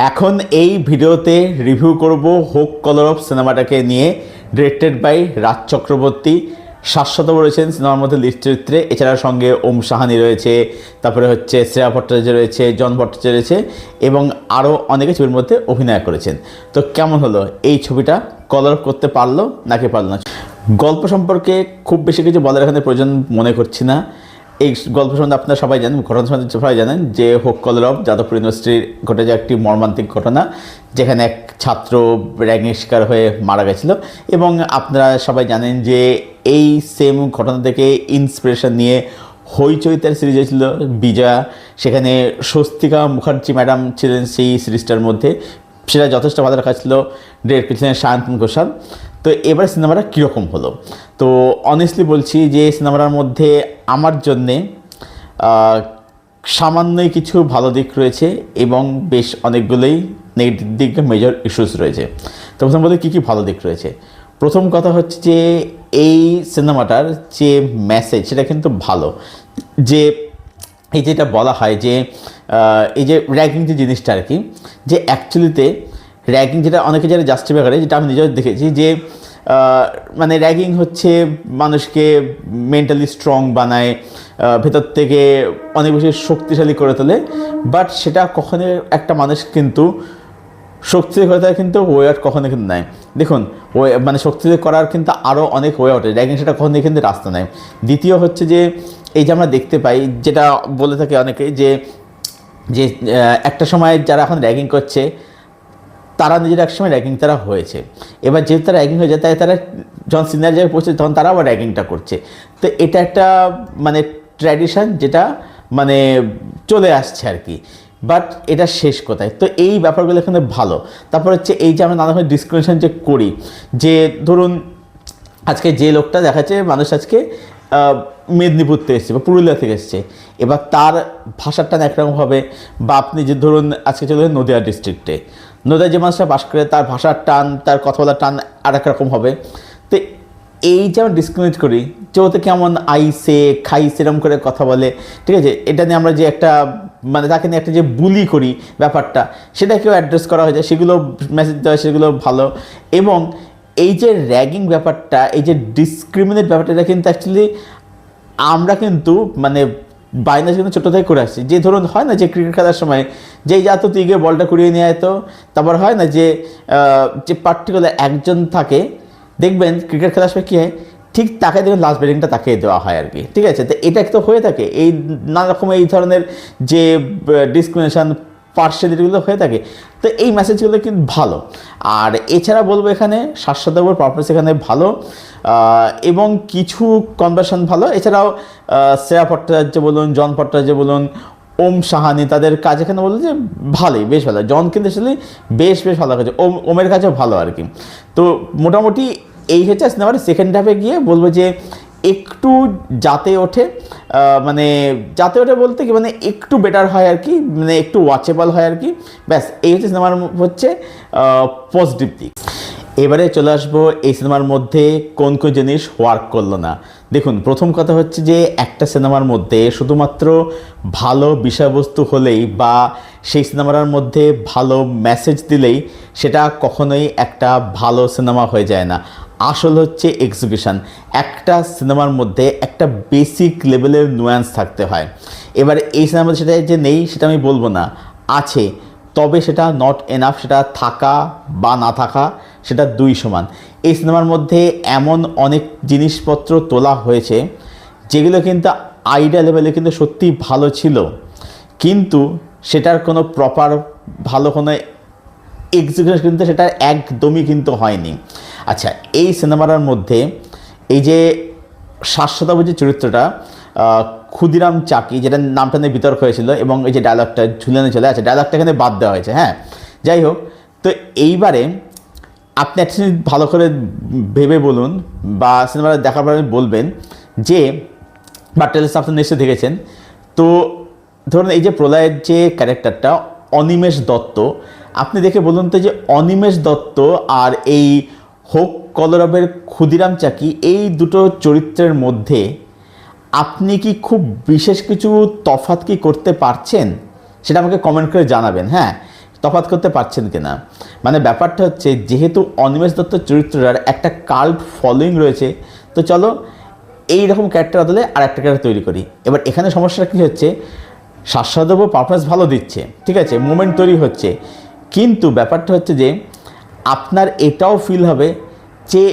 এখন এই ভিডিওতে রিভিউ করব হোক কলর অফ সিনেমাটাকে নিয়ে, ডিরেক্টেড বাই রাজ চক্রবর্তী। শাশ্বত রয়েছেন সিনেমার মধ্যে লিড চরিত্রে, এছাড়া সঙ্গে ওম সাহানি রয়েছে, তারপরে হচ্ছে শ্রেয়া ভট্টাচার্য রয়েছে, জন ভট্টাচার্য রয়েছে এবং আরও অনেকে ছবির মধ্যে অভিনয় করেছেন। তো কেমন হলো এই ছবিটা? কলর করতে পারলো নাকি পারলো না? গল্প সম্পর্কে খুব বেশি কিছু বলার এখানে প্রয়োজন মনে করছি না। এই গল্প সম্বন্ধে আপনারা সবাই জানেন, ঘটনা সম্বন্ধে সবাই জানেন যে হোক কলর অফ যাদবপুর ইউনিভার্সিটির ঘটে যায় একটি মর্মান্তিক ঘটনা, যেখানে এক ছাত্র র্যাগিং শিকার হয়ে মারা গেছিল। এবং আপনারা সবাই জানেন যে এই সেম ঘটনা থেকে ইন্সপিরেশন নিয়ে হইচই তার সিরিজ হয়েছিল বিজয়া, সেখানে স্বস্তিকা মুখার্জি ম্যাডাম ছিলেন সেই সিরিজটার মধ্যে। সেটা যথেষ্ট ভালো রাখা ছিল, ডিরেক্টর ছিলেন সায়ন্তন ঘোষাল। তো এবার সিনেমাটা কীরকম হলো? তো অনেস্টলি বলছি যে সিনেমাটার মধ্যে আমার জন্যে সামান্যই কিছু ভালো দিক রয়েছে এবং বেশ অনেকগুলোই নেগেটিভ দিক, মেজর ইস্যুস রয়েছে। তো প্রথম বলে কী কী ভালো দিক রয়েছে। প্রথম কথা হচ্ছে যে এই সিনেমাটার যে মেসেজ সেটা কিন্তু ভালো। যে এই যেটা বলা হয় যে এই যে র্যাগিং যে জিনিসটা আর কি, যে অ্যাকচুয়ালিতে র্যাগিং যেটা অনেকে যারা জাস্টিফাই করে, যেটা আমি নিজেও দেখেছি যে মানে র্যাগিং হচ্ছে মানুষকে মেন্টালি স্ট্রং বানায়, ভেতর থেকে অনেক বেশি শক্তিশালী করে তোলে। বাট সেটা কখনো একটা মানুষ কিন্তু শক্তিশালী করে তার কিন্তু ওয়ে আউট কখনো কিন্তু নেয়। দেখুন মানে শক্তিশালী করার কিন্তু আরও অনেক ওয়ে আউট, র্যাগিং সেটা কখনোই কিন্তু রাস্তা নেয়। দ্বিতীয় হচ্ছে যে এই যে আমরা দেখতে পাই, যেটা বলে থাকে অনেকেই যে যে একটা সময় যারা এখন র্যাগিং করছে তারা নিজেরা একসময় র্যাগিং তারা হয়েছে। এবার যেহেতু তারা র্যাগিং হয়ে যায় তাই তারা যখন সিনিয়র জায়গায় পৌঁছে তখন তারা আবার র্যাগিংটা করছে। তো এটা একটা মানে ট্র্যাডিশন যেটা মানে চলে আসছে আর কি। বাট এটা শেষ কোথায়? তো এই ব্যাপারগুলো এখানে ভালো। তারপর হচ্ছে এই যে আমরা নানাভাবে ডিসক্রিমিনেশন যে করি, যে ধরুন আজকে যে লোকটা দেখাচ্ছে মানুষ আজকে মেদিনীপুর থেকে এসছে বা পুরুলিয়া থেকে এসছে, এবার তার ভাষার টান একরকম হবে। বা আপনি যে ধরুন আজকে চলে নদিয়া ডিস্ট্রিক্টে, নদিয়া যে মানুষটা বাস করে তার ভাষার টান, তার কথা বলার টান আর এক রকম হবে। তো এই যে আমরা ডিসক্রিমিনেট করি, যে ওতে কেমন আইসে খাইছে এরকম করে কথা বলে, ঠিক আছে, এটা নিয়ে আমরা যে একটা মানে তাকে নিয়ে একটা যে বুলি করি ব্যাপারটা, সেটাকেও অ্যাড্রেস করা হয়ে যায়, সেগুলো মেসেজ দেওয়া, সেগুলো ভালো। এবং এই যে র্যাগিং ব্যাপারটা, এই যে ডিসক্রিমিনেট ব্যাপারটা, এটা কিন্তু অ্যাকচুয়ালি আমরা কিন্তু মানে বাইনাস কিন্তু ছোটো থেকে করে আসছি। যে ধরুন হয় না যে ক্রিকেট খেলার সময় যেই যা তো তুই গিয়ে বলটা কুড়িয়ে নিয়ে আয়, তো তারপর হয় না যে যে পার্টিকুলার একজন থাকে, দেখবেন ক্রিকেট খেলার সময় কী হয়, ঠিক তাকে দেখবেন লাস্ট ব্যাটিংটা তাকে দেওয়া হয় আর কি, ঠিক আছে। তো এটা তো হয়ে থাকে, এই নানা রকম এই ধরনের যে ডিসক্রিমিনেশন পার্সিয়ালিটিগুলো হয়ে থাকে। তো এই মেসেজগুলো কিন্তু ভালো। আর এছাড়া বলবো এখানে শাশ্বতবাবুর পারফরমেন্স এখানে ভালো এবং কিছু কনভার্সন ভালো। এছাড়াও শ্রেয়া ভট্টাচার্য বলুন, জন ভট্টাচার্য বলুন, ওম সাহানি, তাদের কাজ এখানে বললো যে ভালোই, বেশ ভালো। জন কিন্তু আসলে বেশ ভালো কাজ, ওমের কাজও ভালো আর কি। তো মোটামুটি এই হচ্ছে সিনেমার সেকেন্ড হাফে গিয়ে বলবো যে একটু যাতে ওঠে, মানে যাতে ওঠে বলতে কি মানে একটু বেটার হয় আর কি, মানে একটু ওয়াচেবল হয় আর কি। ব্যাস এই হচ্ছে সিনেমার হচ্ছে পজিটিভ দিক। এবারে চলে আসবো এই সিনেমার মধ্যে কোন কোন জিনিস ওয়ার্ক করলো না। দেখুন প্রথম কথা হচ্ছে যে একটা সিনেমার মধ্যে শুধুমাত্র ভালো বিষয়বস্তু হলেই বা সেই সিনেমার মধ্যে ভালো মেসেজ দিলেই সেটা কখনোই একটা ভালো সিনেমা হয়ে যায় না। আসল হচ্ছে এক্সিকিউশন। একটা সিনেমার মধ্যে একটা বেসিক লেভেলের নুয়ান্স থাকতে হয়। এবার এই সিনেমাতে সেটা যে নেই সেটা আমি বলবো না, আছে, তবে সেটা নট এনাফ। সেটা থাকা বা না থাকা সেটা দুই সমান। এই সিনেমার মধ্যে এমন অনেক জিনিসপত্র তোলা হয়েছে যেগুলো কিন্তু আইডিয়া লেভেলে কিন্তু সত্যিই ভালো ছিল, কিন্তু সেটার কোনো প্রপার ভালো কোনো এক্সিকিউশন কিন্তু সেটা একদমই কিন্তু হয়নি। আচ্ছা, এই সিনেমাটার মধ্যে এই যে শাশ্বতবাবু যে চরিত্রটা ক্ষুদিরাম চাকি, যেটা নামটা নিয়ে বিতর্ক হয়েছিল এবং এই যে ডায়লগটা ঝুলানো চলে আছে, ডায়লগটা এখানে বাদ দেওয়া হয়েছে। হ্যাঁ, যাই হোক, তো এইবারে আপনি একটা জিনিস ভালো করে ভেবে বলুন বা সিনেমাটা দেখার পরে বলবেন যে বা টেলস আপনি নিশ্চয়ই দেখেছেন। তো ধরুন এই যে প্রলয়ের যে ক্যারেক্টারটা অনিমেষ দত্ত, আপনি দেখে বলুন তো যে অনিমেষ দত্ত আর এই হোক কলরবের ক্ষুদিরাম চাকি, এই দুটো চরিত্রের মধ্যে আপনি কি খুব বিশেষ কিছু তফাৎ কি করতে পারছেন? সেটা আমাকে কমেন্ট করে জানাবেন। হ্যাঁ, তফাৎ করতে পারছেন কিনা। মানে ব্যাপারটা হচ্ছে যেহেতু অনিমেষ দত্ত চরিত্রটার একটা কাল্ট ফলোয়িং রয়েছে, তো চলো এই রকম ক্যারেক্টার বদলে আর একটা ক্যারেক্টার তৈরি করি। এবার এখানে সমস্যাটা কী হচ্ছে, শাশ্বতবাবু পারফরমেন্স ভালো দিচ্ছে, ঠিক আছে, মুভমেন্ট তৈরি হচ্ছে, কিন্তু ব্যাপারটা হচ্ছে যে আপনার এটাও ফিল হবে যে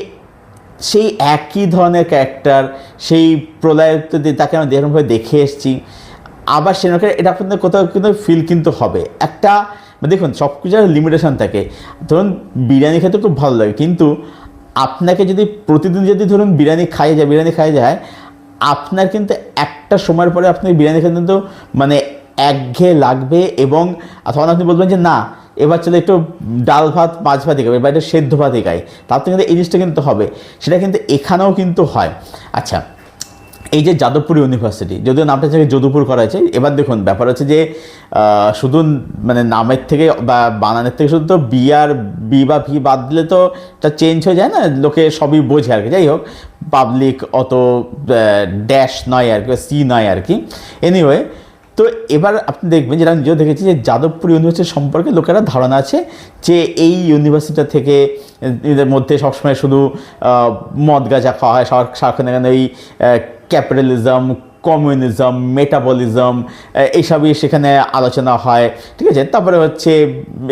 সেই একই ধরনের ক্যারেক্টার, সেই প্রলয়ত্ব তাকে আমরা যেরকমভাবে দেখে এসেছি, আবার সেরকম এটা আপনাদের কোথাও কিন্তু ফিল কিন্তু হবে একটা। দেখুন সব কিছুর লিমিটেশন থাকে। ধরুন বিরিয়ানি খেতে খুব ভালো লাগে, কিন্তু আপনাকে যদি প্রতিদিন যদি ধরুন বিরিয়ানি খাইয়ে যায়, আপনার কিন্তু একটা সময়ের পরে আপনি বিরিয়ানি খেতে কিন্তু মানে একঘেয়ে লাগবে, এবং তখন আপনি বলবেন যে না এবার চলে একটু ডাল ভাত মাছ ভাতই খাবে বা একটু সেদ্ধ ভাতই খাই, তার কিন্তু এই জিনিসটা কিন্তু হবে। সেটা কিন্তু এখানেও কিন্তু হয়। আচ্ছা, এই যে যাদবপুর ইউনিভার্সিটি, যদিও নামটা থেকে যদুপুর করা হয়েছে, এবার দেখুন ব্যাপার হচ্ছে যে শুধু মানে নামের থেকে বা বানানের থেকে শুধু তো বি আর বি বা ভি বাদ দিলে তো এটা চেঞ্জ হয়ে যায় না, লোকে সবই বোঝে আর কি। যাই হোক, পাবলিক অত ড্যাশ নয় আর কি, সি নয় আর কি। এনিওয়ে, তো এবার আপনি দেখবেন, যেটা আমি নিজেও দেখেছি, যে যাদবপুর ইউনিভার্সিটি সম্পর্কে লোকেরা ধারণা আছে যে এই ইউনিভার্সিটিটা থেকে এদের মধ্যে সবসময় শুধু মদ গাঁজা খাওয়া হয়, সারাক্ষণ এখানে ওই ক্যাপিটালিজম, কমিউনিজম, মেটাবলিজম এইসবই সেখানে আলোচনা হয়, ঠিক আছে। তারপরে হচ্ছে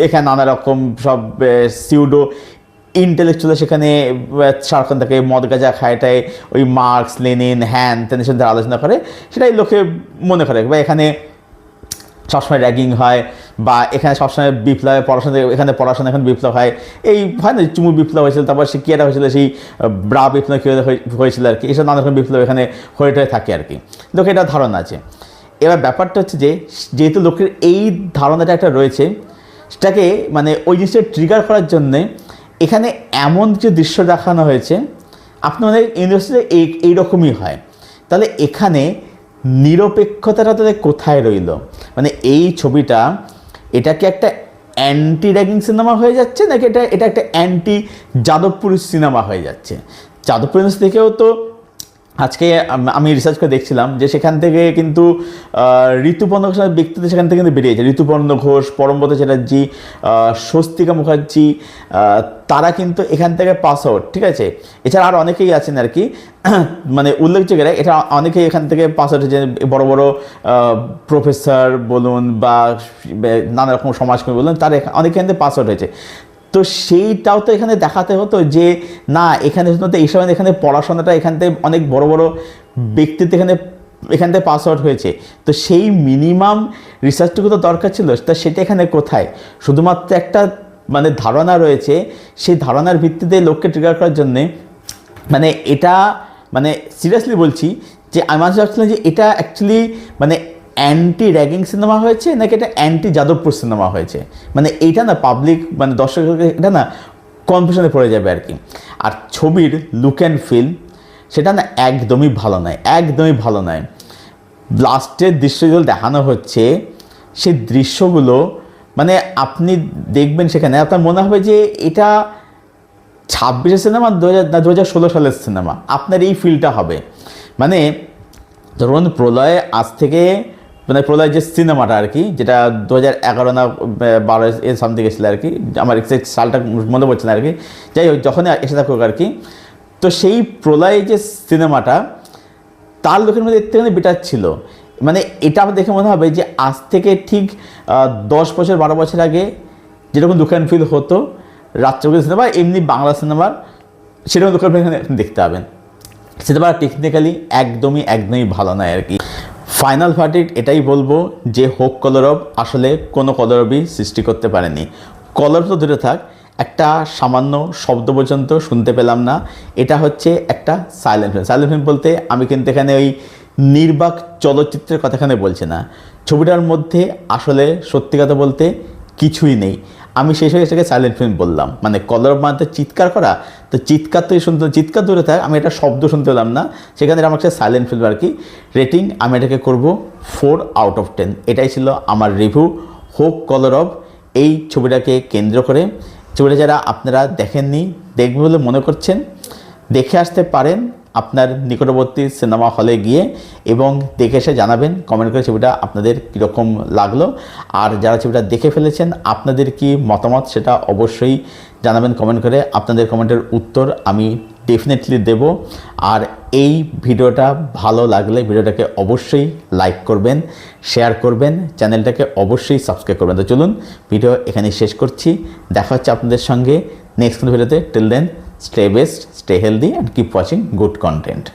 এখানে নানা রকম সব সিউডো ইন্টেলেকচুয়াল সেখানে সারাক্ষণ থাকে মদ গাঁজা খায়টায় ওই মার্কস, লেনিন, হ্যান তেন সাথে আলোচনা করে, সেটাই লোকে মনে করে। বা এখানে সবসময় র্যাগিং হয়, বা এখানে সবসময় বিপ্লব, এখানে পড়াশোনা এখন বিপ্লব হয়, এই হয় না চুমু বিপ্লব হয়েছিল, তারপর সে কী একটা হয়েছিল সেই ব্রা বিপ্লব কী হয়েছিল আর কি, এইসব নানা রকম বিপ্লব এখানে হয়ে থাকে আর কি, লোকের এটা ধারণা আছে। এবার ব্যাপারটা হচ্ছে যে যেহেতু লোকের এই ধারণাটা একটা রয়েছে, সেটাকে মানে ওই জিনিসটা ট্রিগার করার জন্যে এখানে এমন কিছু দৃশ্য দেখানো হয়েছে, আপনাদের ইউনিভার্সিটিতে এইরকমই হয়। তাহলে এখানে নিরপেক্ষতাটা তাদের কোথায় রইল? মানে এই ছবিটা এটা কি একটা অ্যান্টি র্যাগিং সিনেমা হয়ে যাচ্ছে, নাকি এটা একটা অ্যান্টি যাদবপুর সিনেমা হয়ে যাচ্ছে? যাদবপুর থেকেও তো আজকে আমি রিসার্চ করে দেখছিলাম যে সেখান থেকে কিন্তু ঋতুপর্ণ ঘোষের ব্যক্তিত্ব সেখান থেকে কিন্তু বেরিয়েছে। ঋতুপর্ণ ঘোষ, পরমব্রত চ্যাটার্জি, স্বস্তিকা মুখার্জি, তারা কিন্তু এখান থেকে পাস আউট, ঠিক আছে। এছাড়া আর অনেকেই আছেন আর কি, মানে উল্লেখযোগ্যরা, এটা অনেকেই এখান থেকে পাস আউট হয়েছে, বড় বড় প্রফেসর বলুন বা নানা রকম সমাজকর্মী বলুন, তারা অনেকে এখান থেকে পাস আউট হয়েছে। তো সেইটাও তো এখানে দেখাতে হতো যে না, এখানে এই সময় এখানে পড়াশোনাটা এখান থেকে অনেক বড় বড় ব্যক্তিত্ব এখান থেকে পাস আউট হয়েছে, তো সেই মিনিমাম রিসার্চটুকু তো দরকার ছিল, তা সেটা এখানে কোথায়? শুধুমাত্র একটা মানে ধারণা রয়েছে, সেই ধারণার ভিত্তিতে লোককে ট্রিগার করার জন্যে, মানে এটা মানে সিরিয়াসলি বলছি যে আমি মানুষ ভাবছিলাম যে এটা অ্যাকচুয়ালি মানে অ্যান্টি র্যাগিং সিনেমা হয়েছে নাকি এটা অ্যান্টি যাদবপুর সিনেমা হয়েছে, মানে এইটা না পাবলিক মানে দর্শকদের এটা না কনফিউশনে পড়ে যাবে আর কি। আর ছবির লুক অ্যান্ড ফিল সেটা না একদমই ভালো নয়, একদমই ভালো নয়। লাস্টের দৃশ্য যেগুলো দেখানো হচ্ছে, সেই দৃশ্যগুলো মানে আপনি দেখবেন সেখানে আপনার মনে হবে যে এটা 26-এর সিনেমা 2016 সালের সিনেমা, আপনার এই ফিলটা হবে। মানে ধরুন প্রলয় আজ থেকে মানে প্রলয় যে সিনেমাটা আর কি, যেটা 2011 না 12 এর সামথিং এসেছিল আর কি, আমার এক্সাক্ট সালটা মনে পড়ছে না আর কি, যাই হোক যখনই এসে থাকুক আর কি। তো সেই প্রলয় যে সিনেমাটা তার লোকের মধ্যে এর থেকে বেটার ছিল। মানে এটা আমার দেখে মনে হবে যে আজ থেকে ঠিক 10 বছর 12 বছর আগে যেরকম লুক অ্যান্ড ফিল হতো রাত্রগুলো সিনেমা, এমনি বাংলা সিনেমার সেরকম লুক অ্যান্ড ফিল এখানে দেখতে পাবেন। সিনেমা টেকনিক্যালি একদমই ভালো নয় আর কি। ফাইনাল ভার্ডিক্ট এটাই বলবো যে হোক কলরব আসলে কোনো কলরবই সৃষ্টি করতে পারেনি। কলরব তো দূরে থাক, একটা সামান্য শব্দ পর্যন্ত শুনতে পেলাম না। এটা হচ্ছে একটা সাইলেন্ট ফিল্ম। সাইলেন্ট ফিল্ম বলতে আমি কিন্তু এখানে ওই নির্বাক চলচ্চিত্রের কথা এখানে বলছি না। ছবিটার মধ্যে আসলে সত্যি কথা বলতে কিছুই নেই। আমি সেই সময় এটাকে সাইলেন্ট ফিল্ম বললাম, মানে কলরব মানে চিৎকার করা, তো চিৎকার তো শুনতে, চিৎকার দূরে থাক, আমি এটা শব্দ শুনতে পেলাম না, সেখানে আমার কাছে সাইলেন্ট ফিল্ম আর কি। রেটিং আমি এটাকে করব 4/10। এটাই ছিল আমার রিভিউ হোক কলরব এই ছবিটাকে কেন্দ্র করে। ছবিটা যারা আপনারা দেখেননি, দেখবে বলে মনে করছেন, দেখে আসতে পারেন, আপনার নিকটবর্তী সিনেমা হলে গিয়ে এবং দেখে এসে জানাবেন কমেন্ট করে ছবিটা আপনাদের কীরকম লাগলো। আর যারা ছবিটা দেখে ফেলেছেন আপনাদের কি মতামত সেটা অবশ্যই জানাবেন কমেন্ট করে। আপনাদের কমেন্টের উত্তর আমি ডেফিনেটলি দেব। আর এই ভিডিওটা ভালো লাগলে ভিডিওটাকে অবশ্যই লাইক করবেন, শেয়ার করবেন, চ্যানেলটাকে অবশ্যই সাবস্ক্রাইব করবেন। তো চলুন ভিডিও এখানেই শেষ করছি। দেখা হচ্ছে আপনাদের সঙ্গে নেক্সট ভিডিওতে। Till then, stay best, stay healthy and keep watching good content.